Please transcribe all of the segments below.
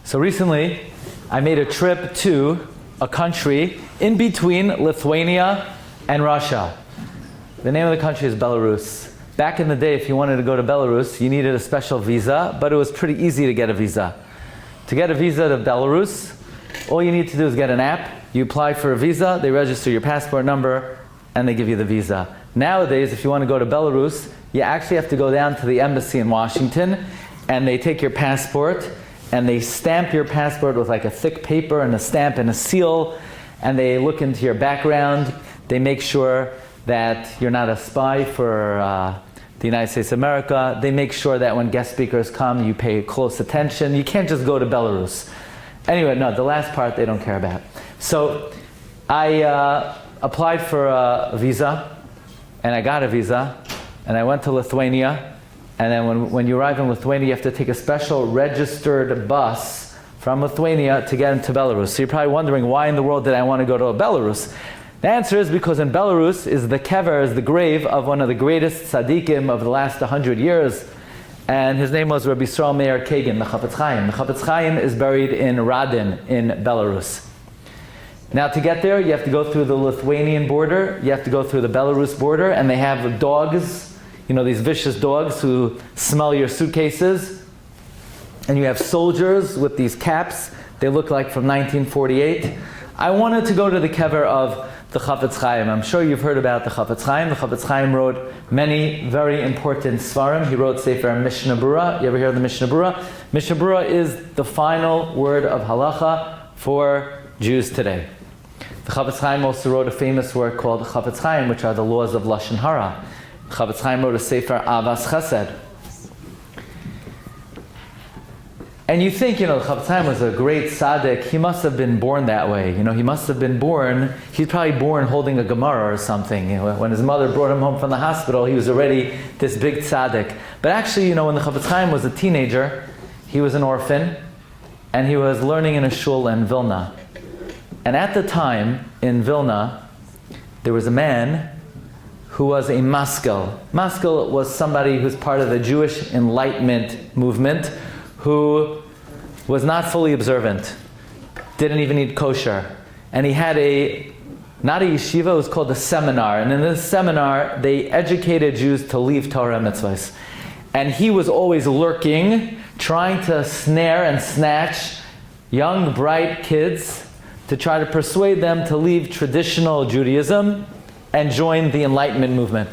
So recently, I made a trip to a country in between Lithuania and Russia. The name of the country is Belarus. Back in the day, if you wanted to go to Belarus, you needed a special visa, but it was pretty easy to get a visa. To get a visa to Belarus, all you need to do is get an app. You apply for a visa, they register your passport number, and they give you the visa. Nowadays, if you want to go to Belarus, you actually have to go down to the embassy in Washington, and they take your passport, and they stamp your passport with like a thick paper and a stamp and a seal, and they look into your background. They make sure that you're not a spy for the United States of America. They make sure that when guest speakers come, you pay close attention. You can't just go to Belarus. Anyway, no, the last part they don't care about. So I applied for a visa, and I got a visa, and I went to Lithuania. And then when you arrive in Lithuania, you have to take a special registered bus from Lithuania to get into Belarus. So you're probably wondering, why in the world did I want to go to Belarus? The answer is because in Belarus is the kever, is the grave of one of the greatest tzaddikim of the last 100 years. And his name was Rabbi Meir Kagan, the Chafetz Chaim. The Chafetz Chaim is buried in Radin in Belarus. Now to get there, you have to go through the Lithuanian border, you have to go through the Belarus border, and they have dogs, you know, these vicious dogs who smell your suitcases. And you have soldiers with these caps. They look like from 1948. I wanted to go to the kever of the Chafetz Chaim. I'm sure you've heard about the Chafetz Chaim. The Chafetz Chaim wrote many very important svarim. He wrote Sefer Mishnah Berurah. You ever hear of the Mishnah Berurah? Mishnah Berurah is the final word of halacha for Jews today. The Chafetz Chaim also wrote a famous work called Chafetz Chaim, which are the laws of Lashon Hara. Chafetz Chaim wrote a Sefer Avas Chesed. And you think, the Chafetz Chaim was a great tzaddik. He must have been born that way. He must have been born, he's probably born holding a Gemara or something. When his mother brought him home from the hospital, he was already this big tzaddik. But actually, when the Chafetz Chaim was a teenager, he was an orphan, and he was learning in a shul in Vilna. And at the time, in Vilna, there was a man who was a maskel. Maskel was somebody who's part of the Jewish Enlightenment movement, who was not fully observant, didn't even eat kosher. And he had not a yeshiva, it was called a seminar. And in this seminar, they educated Jews to leave Torah and mitzvahs. And he was always lurking, trying to snare and snatch young, bright kids to try to persuade them to leave traditional Judaism and join the Enlightenment movement.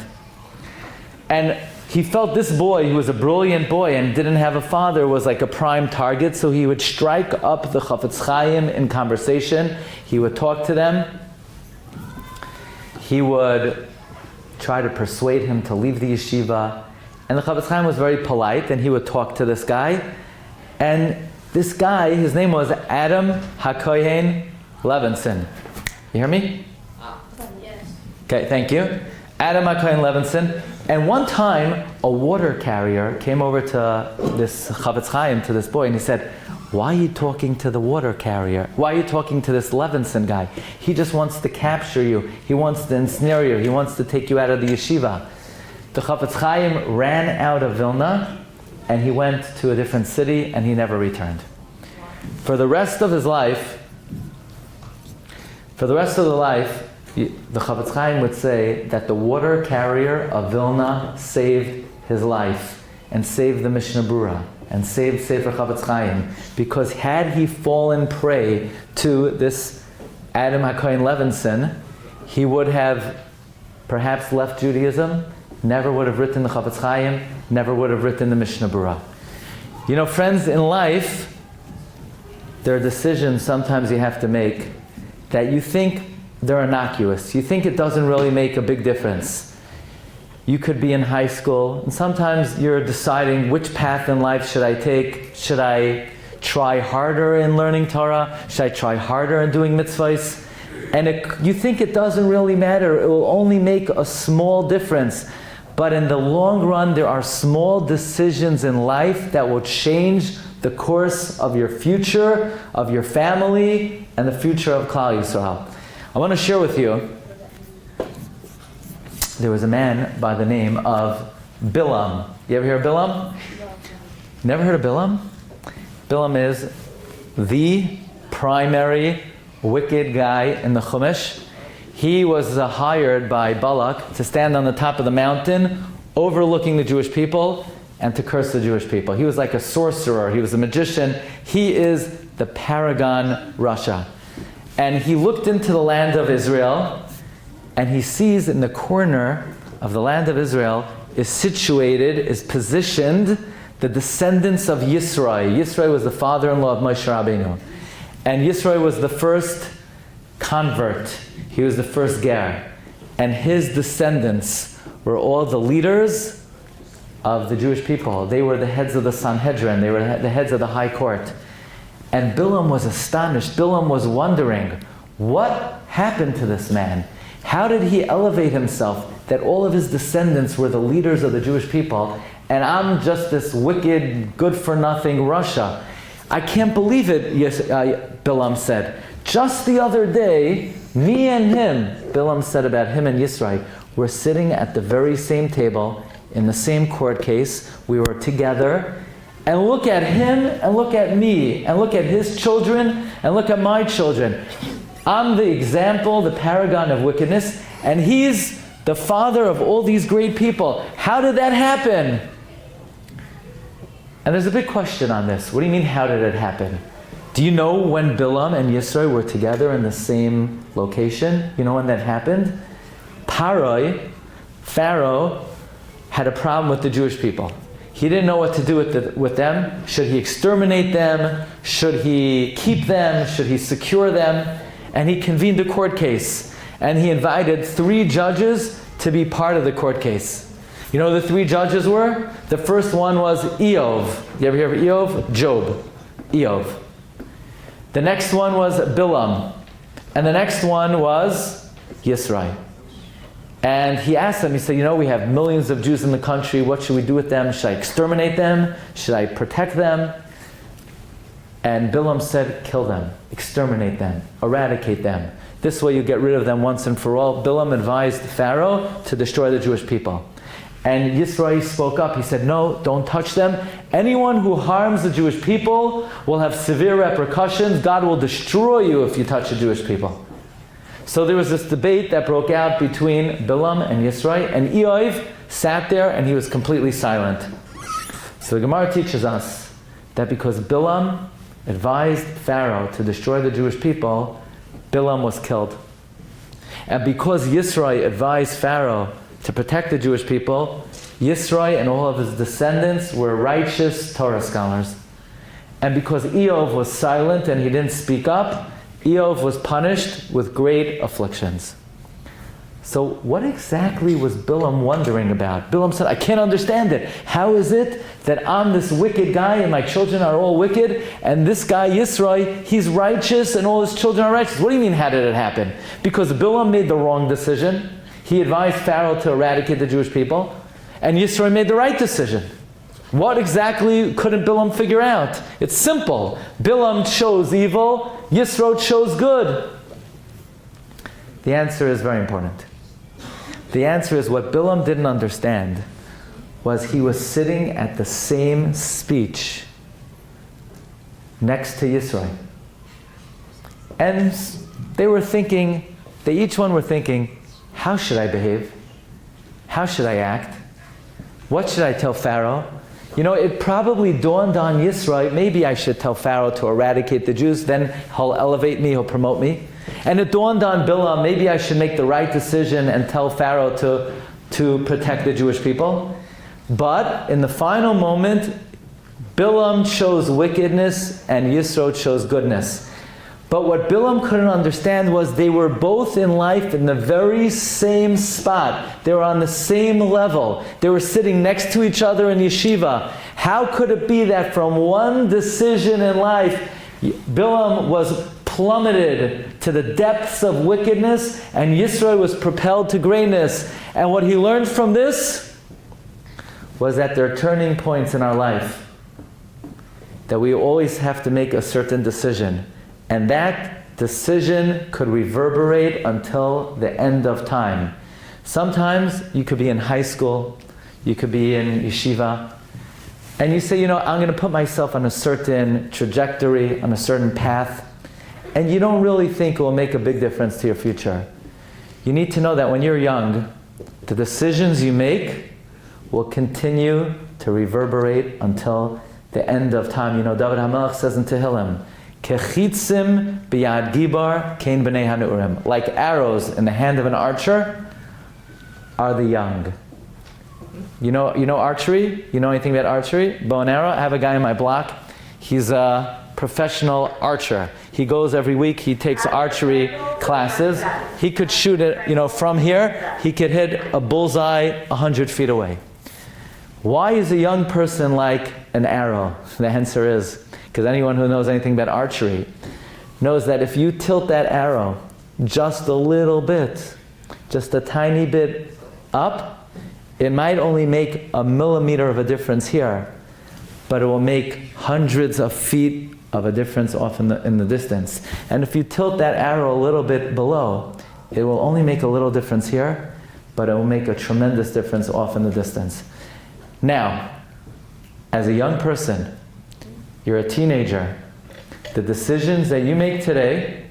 And he felt this boy, who was a brilliant boy and didn't have a father, was like a prime target, so he would strike up the Chafetz Chaim in conversation. He would talk to them. He would try to persuade him to leave the yeshiva. And the Chafetz Chaim was very polite, and he would talk to this guy. And this guy, his name was Adam HaKohen Levinson. You hear me? Yes. Okay, thank you. Adam HaKohen Levinson. And one time, a water carrier came over to this Chafetz Chaim, to this boy, and he said, "Why are you talking to the water carrier? Why are you talking to this Levinson guy? He just wants to capture you. He wants to ensnare you. He wants to take you out of the yeshiva." The Chafetz Chaim ran out of Vilna, and he went to a different city, and he never returned. For the rest of his life, the Chafetz Chaim would say that the water carrier of Vilna saved his life, and saved the Mishnah Berurah, and saved Sefer Chafetz Chaim, because had he fallen prey to this Adam HaKohen Levinson, he would have perhaps left Judaism, never would have written the Chafetz Chaim, never would have written the Mishnah Berurah. Friends, in life, there are decisions sometimes you have to make that you think they're innocuous. You think it doesn't really make a big difference. You could be in high school, and sometimes you're deciding which path in life should I take. Should I try harder in learning Torah? Should I try harder in doing mitzvahs? And you think it doesn't really matter. It will only make a small difference. But in the long run, there are small decisions in life that will change the course of your future, of your family, and the future of Klal Yisrael. I want to share with you, there was a man by the name of Bilam. You ever hear of Bilam? Never heard of Bilam? Bilam is the primary wicked guy in the Chumash. He was hired by Balak to stand on the top of the mountain overlooking the Jewish people and to curse the Jewish people. He was like a sorcerer. He was a magician. He is the paragon Rasha. And he looked into the land of Israel, and he sees in the corner of the land of Israel is positioned the descendants of Yisro. Yisro was the father-in-law of Moshe Rabbeinu. And Yisro was the first convert. He was the first ger. And his descendants were all the leaders of the Jewish people. They were the heads of the Sanhedrin. They were the heads of the high court. And Bilam was astonished. Bilam was wondering, what happened to this man? How did he elevate himself that all of his descendants were the leaders of the Jewish people, and I'm just this wicked, good-for-nothing Rasha? I can't believe it, Bilam said. Just the other day, me and him, Bilam said about him and Yisro, were sitting at the very same table in the same court case. We were together. And look at him, and look at me, and look at his children, and look at my children. I'm the example, the paragon of wickedness, and he's the father of all these great people. How did that happen? And there's a big question on this. What do you mean, how did it happen? Do you know when Bilam and Yisro were together in the same location? You know when that happened? Pharaoh, had a problem with the Jewish people. He didn't know what to do with them. Should he exterminate them? Should he keep them? Should he secure them? And he convened a court case. And he invited 3 judges to be part of the court case. You know who the 3 judges were? The first one was Eov. You ever hear of Eov? Job. Eov. The next one was Bilam. And the next one was Yisro. And he asked them, he said, we have millions of Jews in the country. What should we do with them? Should I exterminate them? Should I protect them? And Bilam said, kill them, exterminate them, eradicate them. This way you get rid of them once and for all. Bilam advised Pharaoh to destroy the Jewish people. And Yisro spoke up. He said, no, don't touch them. Anyone who harms the Jewish people will have severe repercussions. God will destroy you if you touch the Jewish people. So there was this debate that broke out between Bilam and Yisro, and Eov sat there and he was completely silent. So the Gemara teaches us that because Bilam advised Pharaoh to destroy the Jewish people, Bilam was killed. And because Yisro advised Pharaoh to protect the Jewish people, Yisro and all of his descendants were righteous Torah scholars. And because Eov was silent and he didn't speak up, Eov was punished with great afflictions. So what exactly was Bilam wondering about? Bilam said, I can't understand it. How is it that I'm this wicked guy and my children are all wicked, and this guy Yisro, he's righteous and all his children are righteous? What do you mean, how did it happen? Because Bilam made the wrong decision. He advised Pharaoh to eradicate the Jewish people, and Yisro made the right decision. What exactly couldn't Bilam figure out? It's simple. Bilam chose evil, Yisro chose good. The answer is very important. The answer is what Bilam didn't understand was he was sitting at the same speech next to Yisro. And they each one were thinking, how should I behave? How should I act? What should I tell Pharaoh? It probably dawned on Yisro, maybe I should tell Pharaoh to eradicate the Jews, then he'll elevate me, he'll promote me. And it dawned on Bilam, maybe I should make the right decision and tell Pharaoh to protect the Jewish people. But in the final moment, Bilam chose wickedness and Yisro chose goodness. But what Bilam couldn't understand was they were both in life in the very same spot. They were on the same level. They were sitting next to each other in yeshiva. How could it be that from one decision in life, Bilam was plummeted to the depths of wickedness and Yisro was propelled to greatness? And what he learned from this was that there are turning points in our life, that we always have to make a certain decision. And that decision could reverberate until the end of time. Sometimes you could be in high school, you could be in yeshiva, and you say, I'm going to put myself on a certain trajectory, on a certain path, and you don't really think it will make a big difference to your future. You need to know that when you're young, the decisions you make will continue to reverberate until the end of time. David HaMelech says in Tehillim, Kechitzim biyad gibar kein b'nei hanurim. Like arrows in the hand of an archer are the young. You know archery? You know anything about archery? Bow and arrow? I have a guy in my block. He's a professional archer. He goes every week, he takes archery classes. He could shoot it, from here, he could hit a bullseye 100 feet away. Why is a young person like an arrow? The answer is, because anyone who knows anything about archery knows that if you tilt that arrow just a little bit, just a tiny bit up, it might only make a millimeter of a difference here, but it will make hundreds of feet of a difference off in the distance. And if you tilt that arrow a little bit below, it will only make a little difference here, but it will make a tremendous difference off in the distance. Now, as a young person, you're a teenager, the decisions that you make today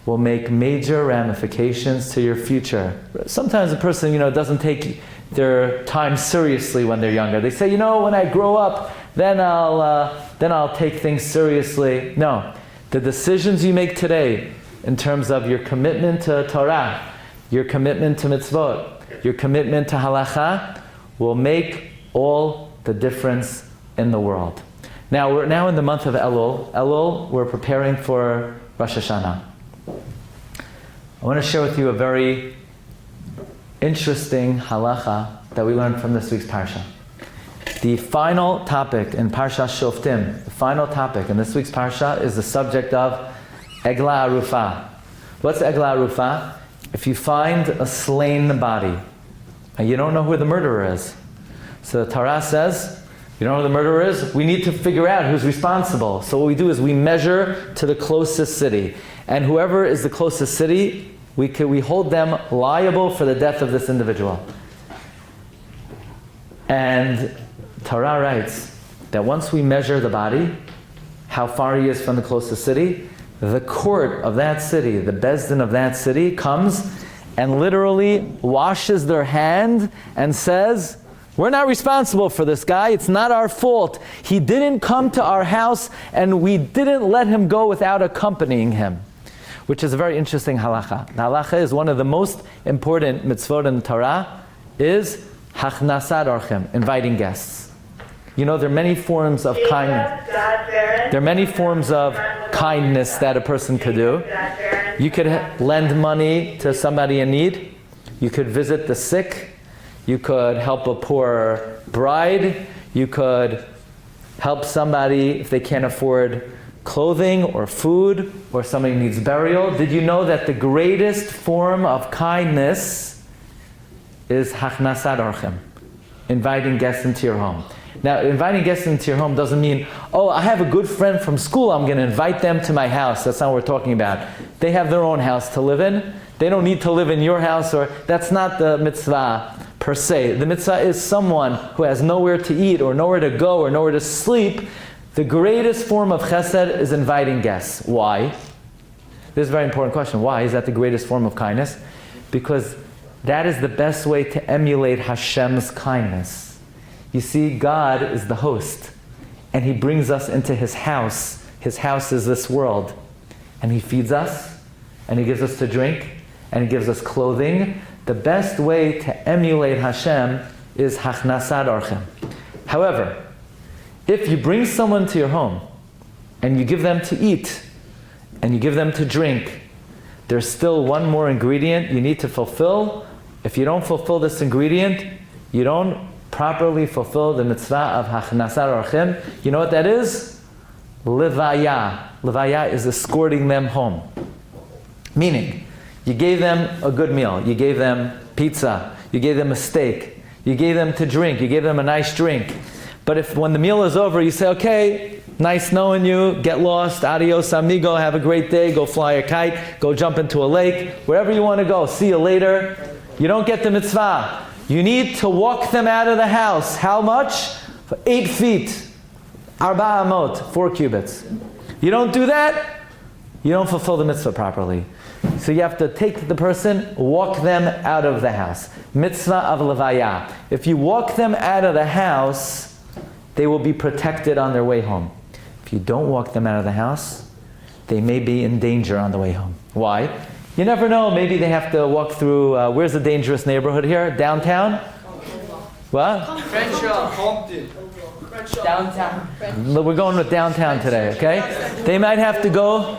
will make major ramifications to your future. Sometimes a person, doesn't take their time seriously when they're younger. They say, when I grow up, then I'll take things seriously. No, the decisions you make today in terms of your commitment to Torah, your commitment to mitzvot, your commitment to halacha will make all the difference in the world. Now, we're now in the month of Elul. Elul, we're preparing for Rosh Hashanah. I want to share with you a very interesting halacha that we learned from this week's parsha. The final topic in Parsha Shoftim, the final topic in this week's parsha is the subject of Egla Arufa. What's Egla Arufa? If you find a slain body and you don't know who the murderer is, so the Torah says, you don't know who the murderer is, we need to figure out who's responsible. So what we do is we measure to the closest city. And whoever is the closest city, we hold them liable for the death of this individual. And Torah writes that once we measure the body, how far he is from the closest city, the court of that city, the Beis Din of that city, comes and literally washes their hand and says, we're not responsible for this guy. It's not our fault. He didn't come to our house and we didn't let him go without accompanying him. Which is a very interesting halacha. The halacha is one of the most important mitzvot in the Torah, is hachnasat orchim, inviting guests. There are many forms of kindness. There are many forms of kindness that a person could do. You could lend money to somebody in need. You could visit the sick. You could help a poor bride. You could help somebody if they can't afford clothing or food, or somebody needs burial. Did you know that the greatest form of kindness is hachnasat orchim, inviting guests into your home? Now, inviting guests into your home doesn't mean, I have a good friend from school, I'm going to invite them to my house. That's not what we're talking about. They have their own house to live in. They don't need to live in your house, or that's not the mitzvah per se. The mitzvah is someone who has nowhere to eat, or nowhere to go, or nowhere to sleep. The greatest form of chesed is inviting guests. Why? This is a very important question. Why is that the greatest form of kindness? Because that is the best way to emulate Hashem's kindness. You see, God is the host, and He brings us into His house. His house is this world. And He feeds us, and He gives us to drink, and He gives us clothing. The best way to emulate Hashem is hachnasat orchim. However, if you bring someone to your home and you give them to eat and you give them to drink, there's still one more ingredient you need to fulfill. If you don't fulfill this ingredient, you don't properly fulfill the mitzvah of hachnasat orchim. You know what that is? Levaya. Levaya is escorting them home. Meaning, you gave them a good meal. You gave them pizza. You gave them a steak. You gave them to drink. You gave them a nice drink. But if when the meal is over, you say, okay, Nice knowing you. Get lost. Adios, amigo. Have a great day. Go fly a kite. Go jump into a lake. Wherever you want to go. See you later. You don't get the mitzvah. You need to walk them out of the house. How much? For 8 feet. Arba amot, 4 cubits. You don't do that, you don't fulfill the mitzvah properly. So you have to take the person, walk them out of the house. Mitzvah of levaya. If you walk them out of the house, they will be protected on their way home. If you don't walk them out of the house, they may be in danger on the way home. Why? You never know. Maybe they have to walk through, where's the dangerous neighborhood here? Downtown? What? Compton. Downtown. We're going with downtown today, okay? They might have to go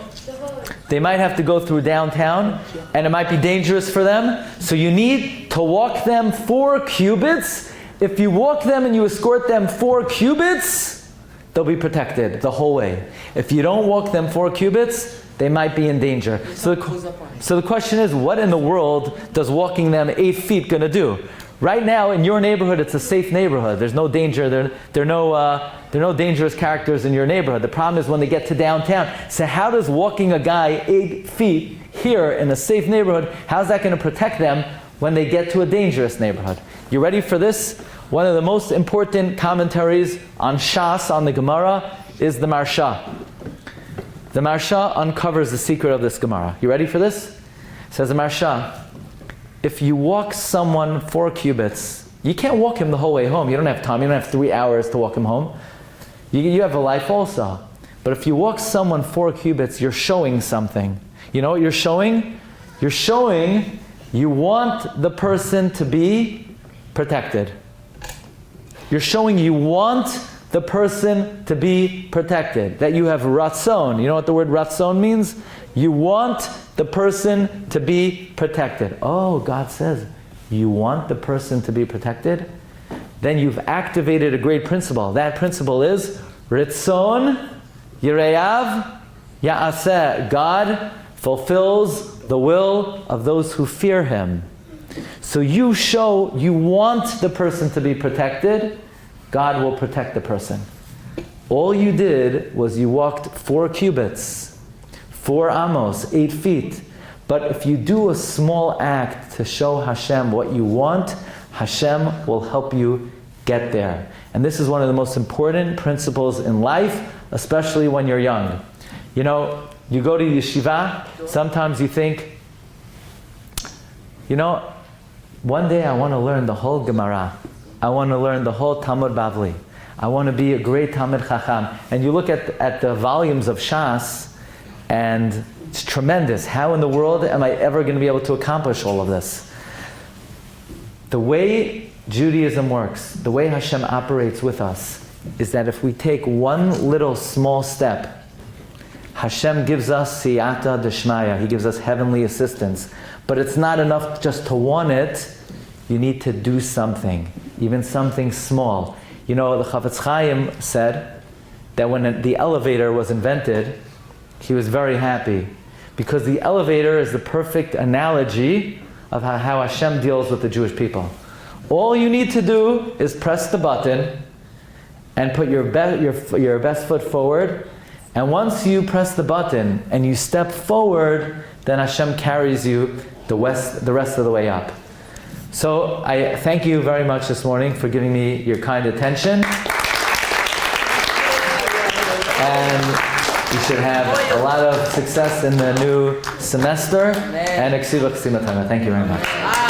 through downtown, and it might be dangerous for them. So you need to walk them 4 cubits. If you walk them and you escort them 4 cubits, they'll be protected the whole way. If you don't walk them 4 cubits, they might be in danger. So the question is, what in the world does walking them 8 feet going to do? Right now, in your neighborhood, it's a safe neighborhood. There's no danger. There are no dangerous characters in your neighborhood. The problem is when they get to downtown. So how does walking a guy 8 feet here in a safe neighborhood, how's that going to protect them when they get to a dangerous neighborhood? You ready for this? One of the most important commentaries on Shas, on the Gemara, is the Marsha. The Marsha uncovers the secret of this Gemara. You ready for this? It says the Marsha, if you walk someone 4 cubits, you can't walk him the whole way home. You don't have time. You don't have 3 hours to walk him home. You have a life also. But if you walk someone 4 cubits, you're showing something. You know what you're showing? You're showing you want the person to be protected. You're showing you want the person to be protected. That you have ratzon. You know what the word ratzon means? You want the person to be protected. Oh, God says, you want the person to be protected? Then you've activated a great principle. That principle is Ritzon Yireyav Ya'aseh. God fulfills the will of those who fear Him. So you show you want the person to be protected, God will protect the person. All you did was you walked 4 cubits, 4 amos, 8 feet. But if you do a small act to show Hashem what you want, Hashem will help you get there. And this is one of the most important principles in life, especially when you're young. You know, you go to yeshiva, sometimes you think, you know, one day I want to learn the whole Gemara. I want to learn the whole Talmud Bavli. I want to be a great Talmid Chacham. And you look at the volumes of Shas, and it's tremendous. How in the world am I ever going to be able to accomplish all of this? The way Judaism works, the way Hashem operates with us, is that if we take one little small step, Hashem gives us siyata d'shmaya. He gives us heavenly assistance. But it's not enough just to want it. You need to do something, even something small. You know, the Chafetz Chaim said that when the elevator was invented, he was very happy, because the elevator is the perfect analogy of how Hashem deals with the Jewish people. All you need to do is press the button and put your best foot forward, and once you press the button and you step forward, then Hashem carries you the rest of the way up. So I thank you very much this morning for giving me your kind attention. And you should have a lot of success in the new semester. And Thank you very much.